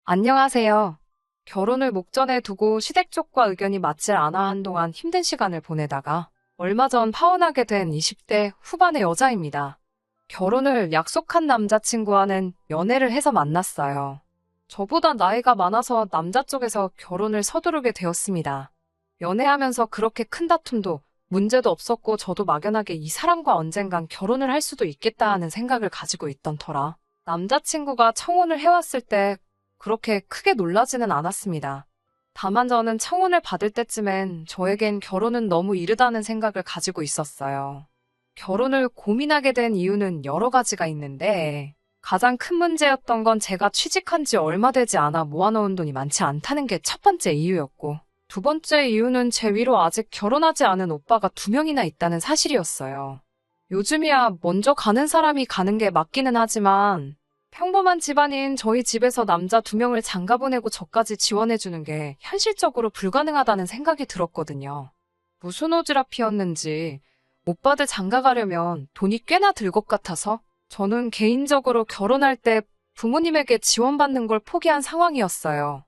안녕하세요. 결혼을 목전에 두고 시댁 쪽과 의견이 맞질 않아 한동안 힘든 시간을 보내다가 얼마 전 파혼하게 된 20대 후반의 여자입니다. 결혼을 약속한 남자친구와는 연애를 해서 만났어요. 저보다 나이가 많아서 남자 쪽에서 결혼을 서두르게 되었습니다. 연애하면서 그렇게 큰 다툼도 문제도 없었고 저도 막연하게 이 사람과 언젠간 결혼을 할 수도 있겠다 하는 생각을 가지고 있던 터라 남자친구가 청혼을 해왔을 때 그렇게 크게 놀라지는 않았습니다. 다만 저는 청혼을 받을 때쯤엔 저에겐 결혼은 너무 이르다는 생각을 가지고 있었어요. 결혼을 고민하게 된 이유는 여러 가지가 있는데 가장 큰 문제였던 건 제가 취직한 지 얼마 되지 않아 모아놓은 돈이 많지 않다는 게 첫 번째 이유였고, 두 번째 이유는 제 위로 아직 결혼하지 않은 오빠가 두 명이나 있다는 사실이었어요. 요즘이야 먼저 가는 사람이 가는 게 맞기는 하지만 평범한 집안인 저희 집에서 남자 두 명을 장가 보내고 저까지 지원해주는 게 현실적으로 불가능하다는 생각이 들었거든요. 무슨 오지랖이었는지 오빠들 장가 가려면 돈이 꽤나 들 것 같아서 저는 개인적으로 결혼할 때 부모님에게 지원받는 걸 포기한 상황이었어요.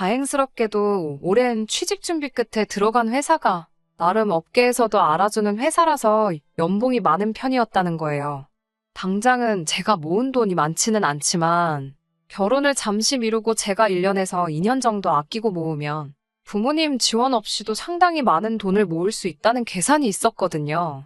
다행스럽게도 오랜 취직 준비 끝에 들어간 회사가 나름 업계에서도 알아주는 회사라서 연봉이 많은 편이었다는 거예요. 당장은 제가 모은 돈이 많지는 않지만 결혼을 잠시 미루고 제가 1년에서 2년 정도 아끼고 모으면 부모님 지원 없이도 상당히 많은 돈을 모을 수 있다는 계산이 있었거든요.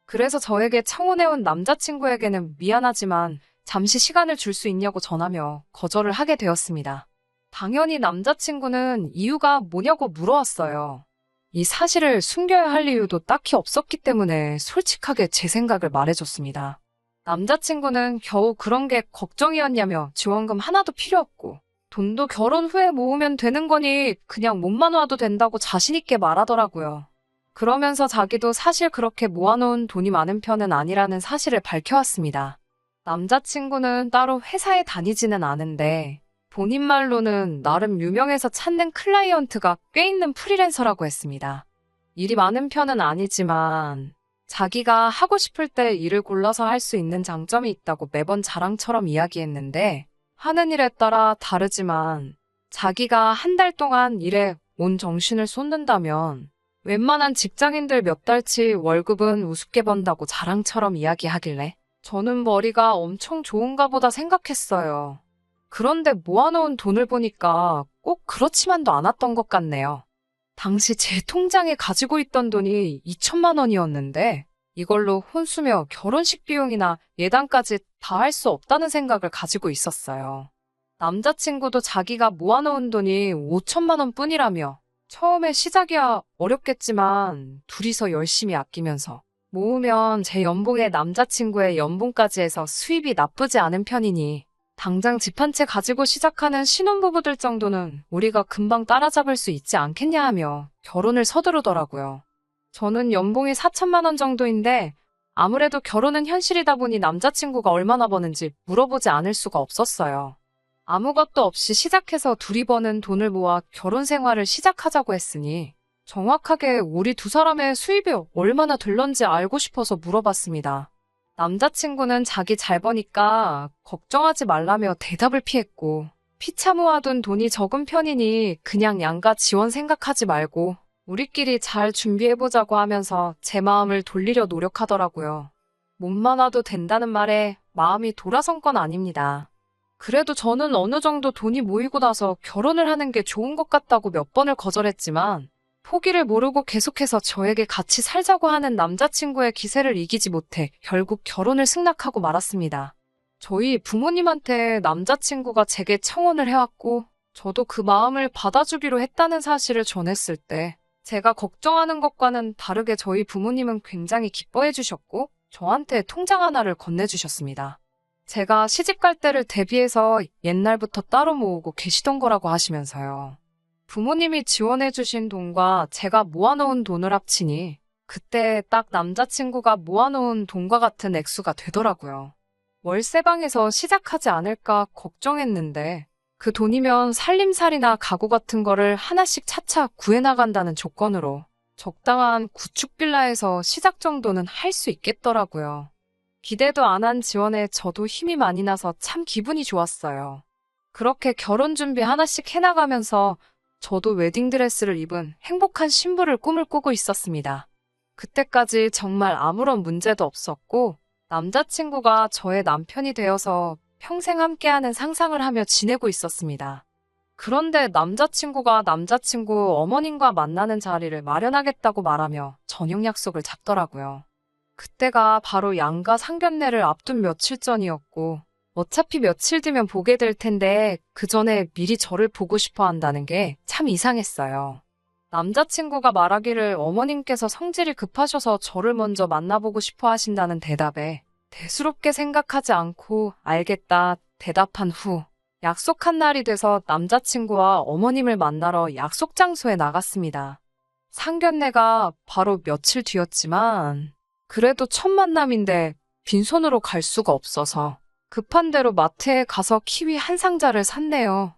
그래서 저에게 청혼해온 남자친구에게는 미안하지만 잠시 시간을 줄 수 있냐고 전하며 거절을 하게 되었습니다. 당연히 남자친구는 이유가 뭐냐고 물어왔어요. 이 사실을 숨겨야 할 이유도 딱히 없었기 때문에 솔직하게 제 생각을 말해줬습니다. 남자친구는 겨우 그런 게 걱정이었냐며 지원금 하나도 필요 없고 돈도 결혼 후에 모으면 되는 거니 그냥 몸만 와도 된다고 자신있게 말하더라고요. 그러면서 자기도 사실 그렇게 모아놓은 돈이 많은 편은 아니라는 사실을 밝혀왔습니다. 남자친구는 따로 회사에 다니지는 않은데 본인 말로는 나름 유명해서 찾는 클라이언트가 꽤 있는 프리랜서라고 했습니다. 일이 많은 편은 아니지만 자기가 하고 싶을 때 일을 골라서 할 수 있는 장점이 있다고 매번 자랑처럼 이야기했는데 하는 일에 따라 다르지만 자기가 한 달 동안 일에 온 정신을 쏟는다면 웬만한 직장인들 몇 달치 월급은 우습게 번다고 자랑처럼 이야기하길래 저는 머리가 엄청 좋은가 보다 생각했어요. 그런데 모아놓은 돈을 보니까 꼭 그렇지만도 않았던 것 같네요. 당시 제 통장에 가지고 있던 돈이 2천만 원이었는데 이걸로 혼수며 결혼식 비용이나 예단까지 다 할 수 없다는 생각을 가지고 있었어요. 남자친구도 자기가 모아놓은 돈이 5천만 원 뿐이라며 처음에 시작이야 어렵겠지만 둘이서 열심히 아끼면서 모으면 제 연봉에 남자친구의 연봉까지 해서 수입이 나쁘지 않은 편이니 당장 집 한 채 가지고 시작하는 신혼부부들 정도는 우리가 금방 따라잡을 수 있지 않겠냐 하며 결혼을 서두르더라고요. 저는 연봉이 4천만 원 정도인데 아무래도 결혼은 현실이다 보니 남자친구가 얼마나 버는지 물어보지 않을 수가 없었어요. 아무것도 없이 시작해서 둘이 버는 돈을 모아 결혼 생활을 시작하자고 했으니 정확하게 우리 두 사람의 수입이 얼마나 될런지 알고 싶어서 물어봤습니다. 남자친구는 자기 잘 버니까 걱정하지 말라며 대답을 피했고 피차 모아둔 돈이 적은 편이니 그냥 양가 지원 생각하지 말고 우리끼리 잘 준비해보자고 하면서 제 마음을 돌리려 노력하더라고요. 몸만 와도 된다는 말에 마음이 돌아선 건 아닙니다. 그래도 저는 어느 정도 돈이 모이고 나서 결혼을 하는 게 좋은 것 같다고 몇 번을 거절했지만 포기를 모르고 계속해서 저에게 같이 살자고 하는 남자친구의 기세를 이기지 못해 결국 결혼을 승낙하고 말았습니다. 저희 부모님한테 남자친구가 제게 청혼을 해왔고 저도 그 마음을 받아주기로 했다는 사실을 전했을 때 제가 걱정하는 것과는 다르게 저희 부모님은 굉장히 기뻐해 주셨고 저한테 통장 하나를 건네주셨습니다. 제가 시집갈 때를 대비해서 옛날부터 따로 모으고 계시던 거라고 하시면서요. 부모님이 지원해주신 돈과 제가 모아놓은 돈을 합치니 그때 딱 남자친구가 모아놓은 돈과 같은 액수가 되더라고요. 월세방에서 시작하지 않을까 걱정했는데 그 돈이면 살림살이나 가구 같은 거를 하나씩 차차 구해나간다는 조건으로 적당한 구축 빌라에서 시작 정도는 할 수 있겠더라고요. 기대도 안 한 지원에 저도 힘이 많이 나서 참 기분이 좋았어요. 그렇게 결혼 준비 하나씩 해나가면서 저도 웨딩드레스를 입은 행복한 신부를 꿈을 꾸고 있었습니다. 그때까지 정말 아무런 문제도 없었고 남자친구가 저의 남편이 되어서 평생 함께하는 상상을 하며 지내고 있었습니다. 그런데 남자친구가 남자친구 어머님과 만나는 자리를 마련하겠다고 말하며 저녁 약속을 잡더라고요. 그때가 바로 양가 상견례를 앞둔 며칠 전이었고 어차피 며칠 뒤면 보게 될 텐데 그 전에 미리 저를 보고 싶어 한다는 게 참 이상했어요. 남자친구가 말하기를 어머님께서 성질이 급하셔서 저를 먼저 만나보고 싶어 하신다는 대답에 대수롭게 생각하지 않고 알겠다 대답한 후 약속한 날이 돼서 남자친구와 어머님을 만나러 약속 장소에 나갔습니다. 상견례가 바로 며칠 뒤였지만 그래도 첫 만남인데 빈손으로 갈 수가 없어서 급한 대로 마트에 가서 키위 한 상자를 샀네요.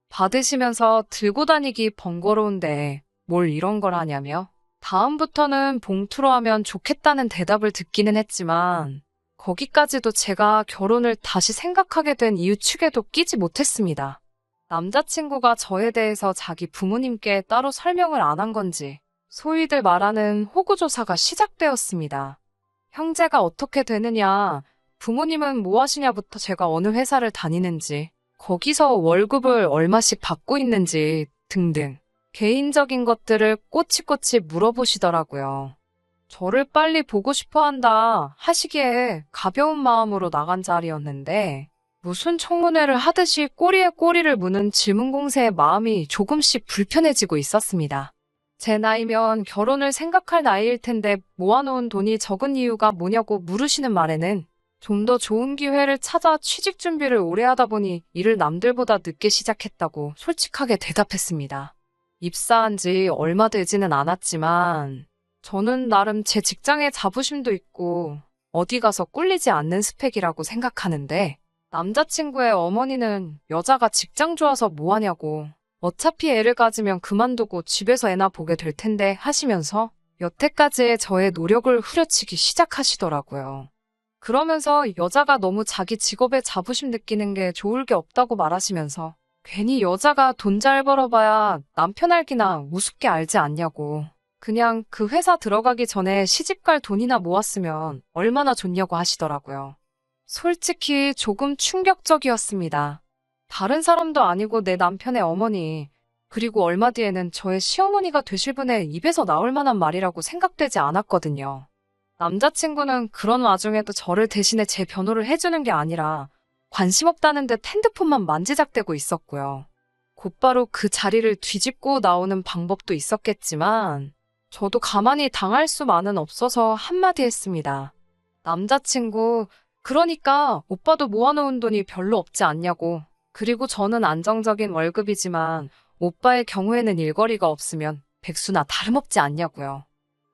받으시면서 들고 다니기 번거로운데 뭘 이런 걸 하냐며 다음부터는 봉투로 하면 좋겠다는 대답을 듣기는 했지만 거기까지도 제가 결혼을 다시 생각하게 된 이유 축에도 끼지 못했습니다. 남자친구가 저에 대해서 자기 부모님께 따로 설명을 안 한 건지 소위들 말하는 호구조사가 시작되었습니다. 형제가 어떻게 되느냐, 부모님은 뭐 하시냐부터 제가 어느 회사를 다니는지, 거기서 월급을 얼마씩 받고 있는지 등등 개인적인 것들을 꼬치꼬치 물어보시더라고요. 저를 빨리 보고 싶어 한다 하시기에 가벼운 마음으로 나간 자리였는데 무슨 청문회를 하듯이 꼬리에 꼬리를 무는 질문 공세에 마음이 조금씩 불편해지고 있었습니다. 제 나이면 결혼을 생각할 나이일 텐데 모아놓은 돈이 적은 이유가 뭐냐고 물으시는 말에는 좀 더 좋은 기회를 찾아 취직 준비를 오래 하다 보니 일을 남들보다 늦게 시작했다고 솔직하게 대답했습니다. 입사한 지 얼마 되지는 않았지만 저는 나름 제 직장에 자부심도 있고 어디 가서 꿀리지 않는 스펙이라고 생각하는데 남자친구의 어머니는 여자가 직장 좋아서 뭐 하냐고 어차피 애를 가지면 그만두고 집에서 애나 보게 될 텐데 하시면서 여태까지의 저의 노력을 후려치기 시작하시더라고요. 그러면서 여자가 너무 자기 직업에 자부심 느끼는 게 좋을 게 없다고 말하시면서 괜히 여자가 돈 잘 벌어봐야 남편 알기나 우습게 알지 않냐고 그냥 그 회사 들어가기 전에 시집갈 돈이나 모았으면 얼마나 좋냐고 하시더라고요. 솔직히 조금 충격적이었습니다. 다른 사람도 아니고 내 남편의 어머니, 그리고 얼마 뒤에는 저의 시어머니가 되실 분의 입에서 나올 만한 말이라고 생각되지 않았거든요. 남자친구는 그런 와중에도 저를 대신에 제 변호를 해주는 게 아니라 관심 없다는 듯 핸드폰만 만지작대고 있었고요. 곧바로 그 자리를 뒤집고 나오는 방법도 있었겠지만 저도 가만히 당할 수만은 없어서 한마디 했습니다. 남자친구, 그러니까 오빠도 모아놓은 돈이 별로 없지 않냐고. 그리고 저는 안정적인 월급이지만 오빠의 경우에는 일거리가 없으면 백수나 다름없지 않냐고요.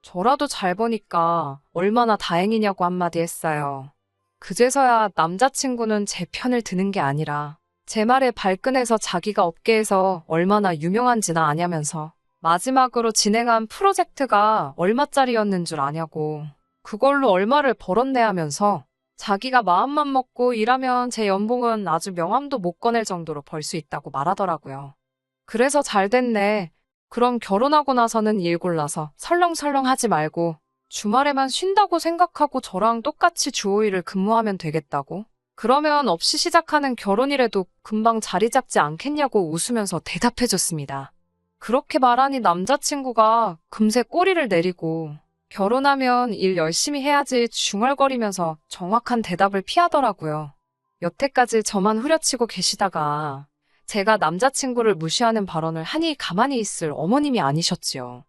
저라도 잘 버니까 얼마나 다행이냐고 한마디 했어요. 그제서야 남자친구는 제 편을 드는 게 아니라 제 말에 발끈해서 자기가 업계에서 얼마나 유명한지나 아냐면서 마지막으로 진행한 프로젝트가 얼마짜리였는 줄 아냐고 그걸로 얼마를 벌었네 하면서 자기가 마음만 먹고 일하면 제 연봉은 아주 명함도 못 꺼낼 정도로 벌 수 있다고 말하더라고요. 그래서 잘 됐네. 그럼 결혼하고 나서는 일 골라서 설렁설렁 하지 말고 주말에만 쉰다고 생각하고 저랑 똑같이 주 5일을 근무하면 되겠다고? 그러면 없이 시작하는 결혼이라도 금방 자리 잡지 않겠냐고 웃으면서 대답해줬습니다. 그렇게 말하니 남자친구가 금세 꼬리를 내리고 결혼하면 일 열심히 해야지 중얼거리면서 정확한 대답을 피하더라고요. 여태까지 저만 후려치고 계시다가 제가 남자친구를 무시하는 발언을 하니 가만히 있을 어머님이 아니셨지요.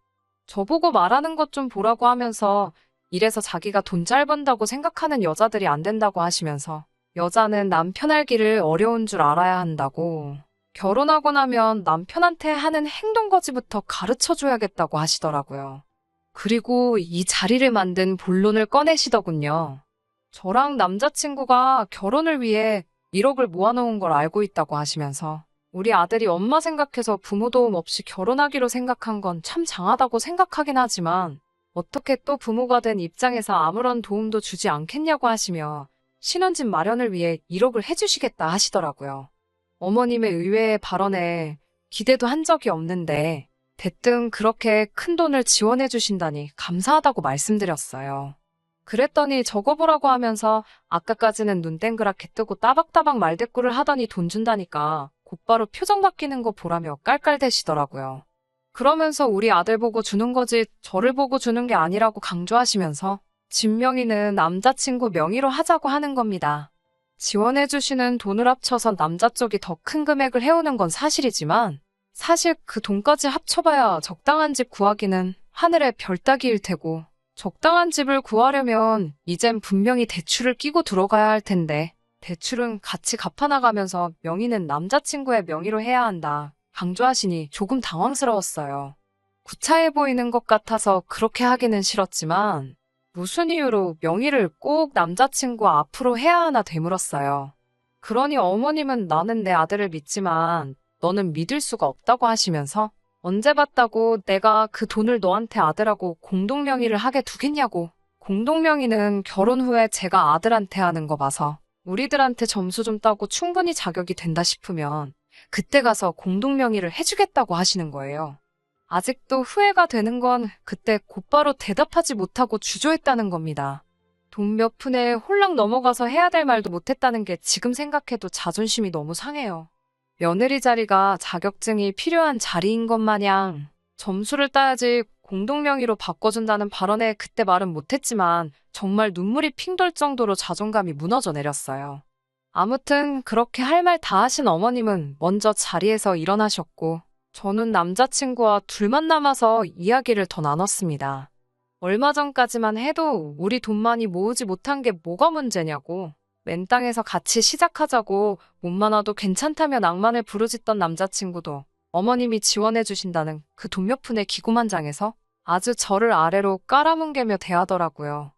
저보고 말하는 것 좀 보라고 하면서 이래서 자기가 돈 잘 번다고 생각하는 여자들이 안 된다고 하시면서 여자는 남편 알기를 어려운 줄 알아야 한다고 결혼하고 나면 남편한테 하는 행동거지부터 가르쳐줘야겠다고 하시더라고요. 그리고 이 자리를 만든 본론을 꺼내시더군요. 저랑 남자친구가 결혼을 위해 1억을 모아놓은 걸 알고 있다고 하시면서 우리 아들이 엄마 생각해서 부모 도움 없이 결혼하기로 생각한 건 참 장하다고 생각하긴 하지만 어떻게 또 부모가 된 입장에서 아무런 도움도 주지 않겠냐고 하시며 신혼집 마련을 위해 1억을 해주시겠다 하시더라고요. 어머님의 의외의 발언에 기대도 한 적이 없는데 대뜸 그렇게 큰 돈을 지원해 주신다니 감사하다고 말씀드렸어요. 그랬더니 적어보라고 하면서 아까까지는 눈 땡그랗게 뜨고 따박따박 말대꾸를 하더니 돈 준다니까 곧바로 표정 바뀌는 거 보라며 깔깔대시더라고요. 그러면서 우리 아들 보고 주는 거지 저를 보고 주는 게 아니라고 강조하시면서 집 명의는 남자친구 명의로 하자고 하는 겁니다. 지원해주시는 돈을 합쳐서 남자 쪽이 더 큰 금액을 해오는 건 사실이지만 사실 그 돈까지 합쳐봐야 적당한 집 구하기는 하늘의 별 따기일 테고 적당한 집을 구하려면 이젠 분명히 대출을 끼고 들어가야 할 텐데 대출은 같이 갚아나가면서 명의는 남자친구의 명의로 해야 한다 강조하시니 조금 당황스러웠어요. 구차해 보이는 것 같아서 그렇게 하기는 싫었지만 무슨 이유로 명의를 꼭 남자친구 앞으로 해야 하나 되물었어요. 그러니 어머님은 나는 내 아들을 믿지만 너는 믿을 수가 없다고 하시면서 언제 봤다고 내가 그 돈을 너한테 아들하고 공동명의를 하게 두겠냐고. 공동명의는 결혼 후에 제가 아들한테 하는 거 봐서 우리들한테 점수 좀 따고 충분히 자격이 된다 싶으면 그때 가서 공동명의를 해주겠다고 하시는 거예요. 아직도 후회가 되는 건 그때 곧바로 대답하지 못하고 주저했다는 겁니다. 돈 몇 푼에 홀랑 넘어가서 해야 될 말도 못했다는 게 지금 생각해도 자존심이 너무 상해요. 며느리 자리가 자격증이 필요한 자리인 것 마냥 점수를 따야지 공동명의로 바꿔준다는 발언에 그때 말은 못했지만 정말 눈물이 핑 돌 정도로 자존감이 무너져 내렸어요. 아무튼 그렇게 할 말 다 하신 어머님은 먼저 자리에서 일어나셨고 저는 남자친구와 둘만 남아서 이야기를 더 나눴습니다. 얼마 전까지만 해도 우리 돈 많이 모으지 못한 게 뭐가 문제냐고 맨 땅에서 같이 시작하자고 몸만 와도 괜찮다며 낭만을 부르짖던 남자친구도 어머님이 지원해 주신다는 그 돈 몇 푼의 기고만장해서 아주 저를 아래로 깔아뭉개며 대하더라고요.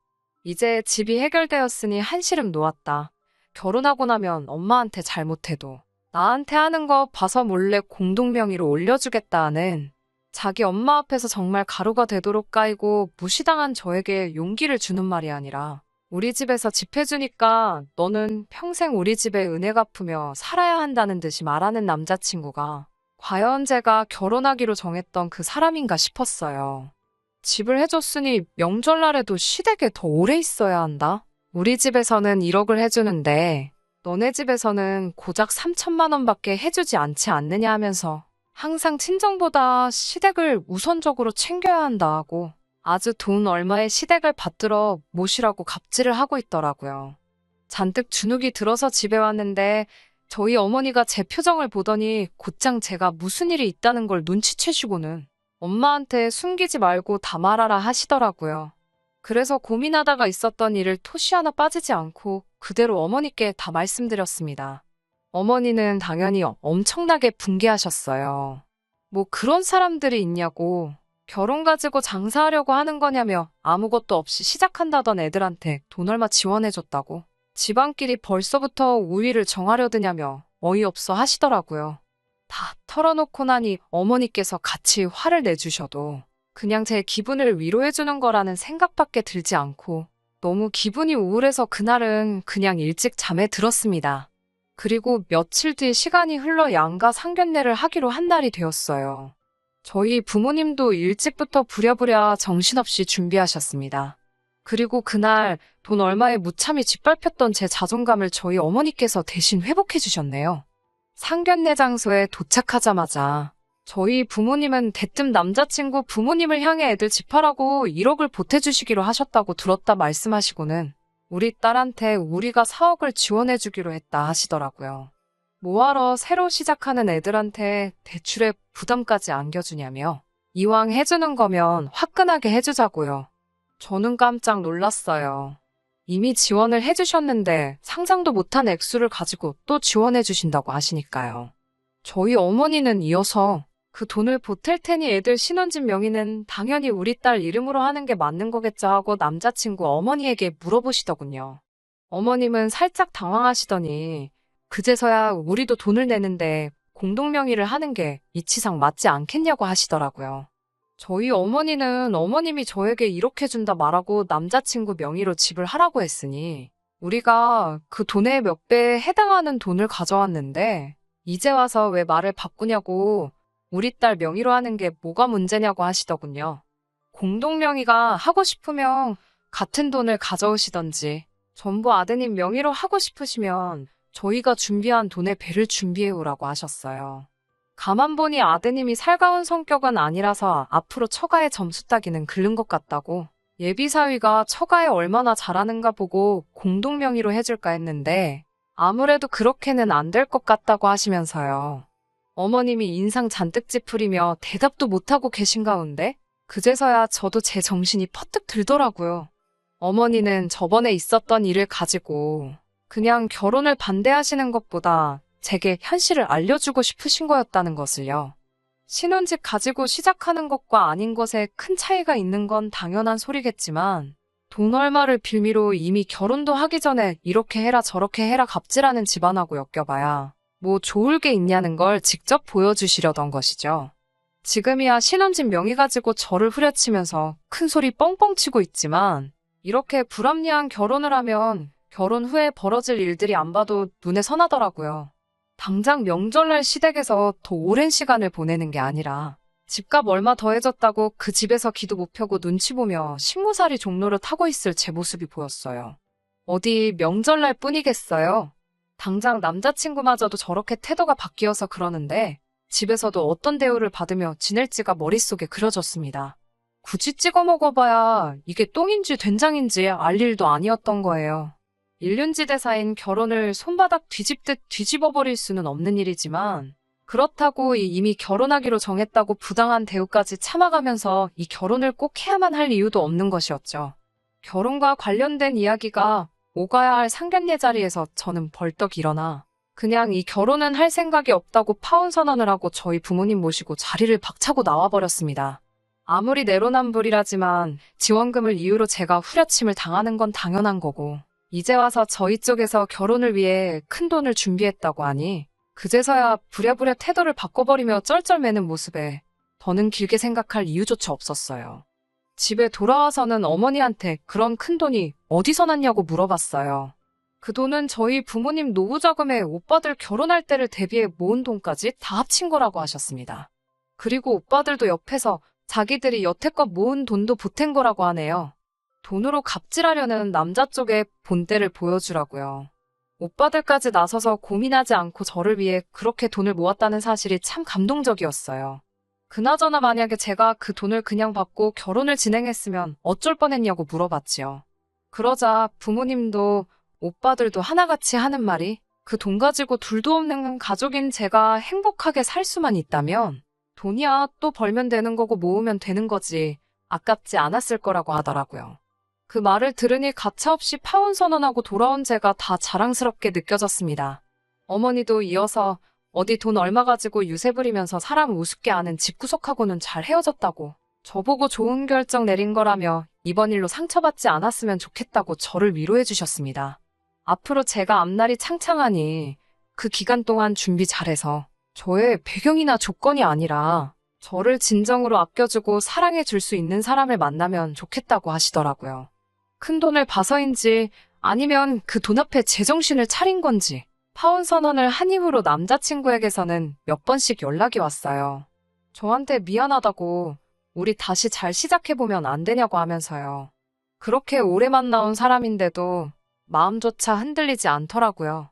이제 집이 해결되었으니 한시름 놓았다. 결혼하고 나면 엄마한테 잘못해도 나한테 하는 거 봐서 몰래 공동명의로 올려주겠다는 자기 엄마 앞에서 정말 가루가 되도록 까이고 무시당한 저에게 용기를 주는 말이 아니라 우리 집에서 집 해주니까 너는 평생 우리 집에 은혜 갚으며 살아야 한다는 듯이 말하는 남자친구가 과연 제가 결혼하기로 정했던 그 사람인가 싶었어요. 집을 해줬으니 명절날에도 시댁에 더 오래 있어야 한다? 우리 집에서는 1억을 해주는데 너네 집에서는 고작 3천만 원밖에 해주지 않지 않느냐 하면서 항상 친정보다 시댁을 우선적으로 챙겨야 한다 하고 아주 돈 얼마의 시댁을 받들어 모시라고 갑질을 하고 있더라고요. 잔뜩 주눅이 들어서 집에 왔는데 저희 어머니가 제 표정을 보더니 곧장 제가 무슨 일이 있다는 걸 눈치채시고는 엄마한테 숨기지 말고 다 말하라 하시더라고요. 그래서 고민하다가 있었던 일을 토시 하나 빠지지 않고 그대로 어머니께 다 말씀드렸습니다. 어머니는 당연히 엄청나게 분개하셨어요. 뭐 그런 사람들이 있냐고 결혼 가지고 장사하려고 하는 거냐며 아무것도 없이 시작한다던 애들한테 돈 얼마 지원해줬다고 집안끼리 벌써부터 우위를 정하려 드냐며 어이없어 하시더라고요. 다 털어놓고 나니 어머니께서 같이 화를 내주셔도 그냥 제 기분을 위로해주는 거라는 생각밖에 들지 않고 너무 기분이 우울해서 그날은 그냥 일찍 잠에 들었습니다. 그리고 며칠 뒤 시간이 흘러 양가 상견례를 하기로 한 날이 되었어요. 저희 부모님도 일찍부터 부랴부랴 정신없이 준비하셨습니다. 그리고 그날 돈 얼마에 무참히 짓밟혔던 제 자존감을 저희 어머니께서 대신 회복해 주셨네요. 상견례 장소에 도착하자마자 저희 부모님은 대뜸 남자친구 부모님을 향해 애들 집하라고 1억을 보태주시기로 하셨다고 들었다 말씀하시고는 우리 딸한테 우리가 4억을 지원해주기로 했다 하시더라고요. 뭐하러 새로 시작하는 애들한테 대출에 부담까지 안겨주냐며 이왕 해주는 거면 화끈하게 해주자고요. 저는 깜짝 놀랐어요. 이미 지원을 해주셨는데 상상도 못한 액수를 가지고 또 지원해주신다고 하시니까요. 저희 어머니는 이어서 그 돈을 보탤 테니 애들 신혼집 명의는 당연히 우리 딸 이름으로 하는 게 맞는 거겠죠 하고 남자친구 어머니에게 물어보시더군요. 어머님은 살짝 당황하시더니 그제서야 우리도 돈을 내는데 공동명의를 하는 게 이치상 맞지 않겠냐고 하시더라고요. 저희 어머니는 어머님이 저에게 이렇게 준다 말하고 남자친구 명의로 집을 하라고 했으니 우리가 그 돈의 몇 배에 해당하는 돈을 가져왔는데 이제 와서 왜 말을 바꾸냐고 우리 딸 명의로 하는 게 뭐가 문제냐고 하시더군요. 공동명의가 하고 싶으면 같은 돈을 가져오시던지 전부 아드님 명의로 하고 싶으시면 저희가 준비한 돈에 배를 준비해 오라고 하셨어요. 가만 보니 아드님이 살가운 성격은 아니라서 앞으로 처가의 점수 따기는 글른 것 같다고 예비사위가 처가에 얼마나 잘하는가 보고 공동명의로 해줄까 했는데 아무래도 그렇게는 안 될 것 같다고 하시면서요. 어머님이 인상 잔뜩 찌푸리며 대답도 못하고 계신 가운데 그제서야 저도 제 정신이 퍼뜩 들더라고요. 어머니는 저번에 있었던 일을 가지고 그냥 결혼을 반대하시는 것보다 제게 현실을 알려주고 싶으신 거였다는 것을요. 신혼집 가지고 시작하는 것과 아닌 것에 큰 차이가 있는 건 당연한 소리겠지만 돈 얼마를 빌미로 이미 결혼도 하기 전에 이렇게 해라 저렇게 해라 갑질하는 집안하고 엮여봐야 뭐 좋을 게 있냐는 걸 직접 보여주시려던 것이죠. 지금이야 신혼집 명의 가지고 저를 후려치면서 큰 소리 뻥뻥 치고 있지만 이렇게 불합리한 결혼을 하면 결혼 후에 벌어질 일들이 안 봐도 눈에 선하더라고요. 당장 명절날 시댁에서 더 오랜 시간을 보내는 게 아니라 집값 얼마 더해졌다고 그 집에서 기도 못 펴고 눈치 보며 식모살이 종로를 타고 있을 제 모습이 보였어요. 어디 명절날 뿐이겠어요? 당장 남자친구마저도 저렇게 태도가 바뀌어서 그러는데 집에서도 어떤 대우를 받으며 지낼지가 머릿속에 그려졌습니다. 굳이 찍어 먹어봐야 이게 똥인지 된장인지 알 일도 아니었던 거예요. 일륜지대사인 결혼을 손바닥 뒤집듯 뒤집어버릴 수는 없는 일이지만 그렇다고 이미 결혼하기로 정했다고 부당한 대우까지 참아가면서 이 결혼을 꼭 해야만 할 이유도 없는 것이었죠. 결혼과 관련된 이야기가 오가야 할 상견례 자리에서 저는 벌떡 일어나 그냥 이 결혼은 할 생각이 없다고 파혼 선언을 하고 저희 부모님 모시고 자리를 박차고 나와버렸습니다. 아무리 내로남불이라지만 지원금을 이유로 제가 후려침을 당하는 건 당연한 거고 이제 와서 저희 쪽에서 결혼을 위해 큰 돈을 준비했다고 하니 그제서야 부랴부랴 태도를 바꿔버리며 쩔쩔매는 모습에 더는 길게 생각할 이유조차 없었어요. 집에 돌아와서는 어머니한테 그런 큰 돈이 어디서 났냐고 물어봤어요. 그 돈은 저희 부모님 노후자금에 오빠들 결혼할 때를 대비해 모은 돈까지 다 합친 거라고 하셨습니다. 그리고 오빠들도 옆에서 자기들이 여태껏 모은 돈도 보탠 거라고 하네요. 돈으로 갑질하려는 남자 쪽의 본때를 보여주라고요. 오빠들까지 나서서 고민하지 않고 저를 위해 그렇게 돈을 모았다는 사실이 참 감동적이었어요. 그나저나 만약에 제가 그 돈을 그냥 받고 결혼을 진행했으면 어쩔 뻔했냐고 물어봤지요. 그러자 부모님도 오빠들도 하나같이 하는 말이 그 돈 가지고 둘도 없는 가족인 제가 행복하게 살 수만 있다면 돈이야 또 벌면 되는 거고 모으면 되는 거지 아깝지 않았을 거라고 하더라고요. 그 말을 들으니 가차없이 파혼 선언하고 돌아온 제가 다 자랑스럽게 느껴졌습니다. 어머니도 이어서 어디 돈 얼마 가지고 유세 부리면서 사람 우습게 아는 집구석하고는 잘 헤어졌다고 저보고 좋은 결정 내린 거라며 이번 일로 상처받지 않았으면 좋겠다고 저를 위로해 주셨습니다. 앞으로 제가 앞날이 창창하니 그 기간 동안 준비 잘해서 저의 배경이나 조건이 아니라 저를 진정으로 아껴주고 사랑해 줄 수 있는 사람을 만나면 좋겠다고 하시더라고요. 큰 돈을 봐서인지 아니면 그 돈 앞에 제정신을 차린 건지 파혼 선언을 한 이후로 남자친구에게서는 몇 번씩 연락이 왔어요. 저한테 미안하다고 우리 다시 잘 시작해보면 안 되냐고 하면서요. 그렇게 오래 만나온 사람인데도 마음조차 흔들리지 않더라고요.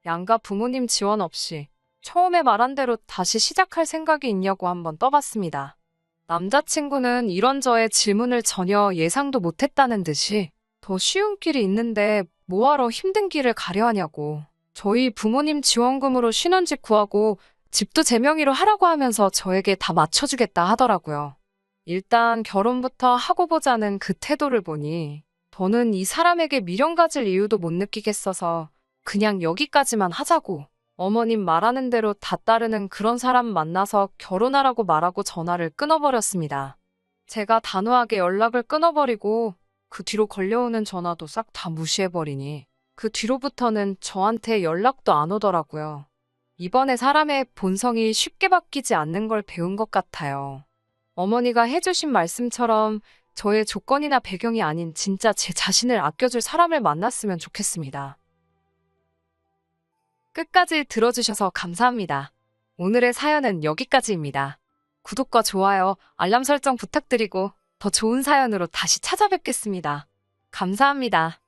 양가 부모님 지원 없이 처음에 말한 대로 다시 시작할 생각이 있냐고 한번 떠봤습니다. 남자친구는 이런 저의 질문을 전혀 예상도 못했다는 듯이 더 쉬운 길이 있는데 뭐하러 힘든 길을 가려 하냐고 저희 부모님 지원금으로 신혼집 구하고 집도 제 명의로 하라고 하면서 저에게 다 맞춰주겠다 하더라고요. 일단 결혼부터 하고 보자는 그 태도를 보니 더는 이 사람에게 미련 가질 이유도 못 느끼겠어서 그냥 여기까지만 하자고 어머님 말하는 대로 다 따르는 그런 사람 만나서 결혼하라고 말하고 전화를 끊어버렸습니다. 제가 단호하게 연락을 끊어버리고 그 뒤로 걸려오는 전화도 싹 다 무시해버리니 그 뒤로부터는 저한테 연락도 안 오더라고요. 이번에 사람의 본성이 쉽게 바뀌지 않는 걸 배운 것 같아요. 어머니가 해주신 말씀처럼 저의 조건이나 배경이 아닌 진짜 제 자신을 아껴줄 사람을 만났으면 좋겠습니다. 끝까지 들어주셔서 감사합니다. 오늘의 사연은 여기까지입니다. 구독과 좋아요, 알람 설정 부탁드리고 더 좋은 사연으로 다시 찾아뵙겠습니다. 감사합니다.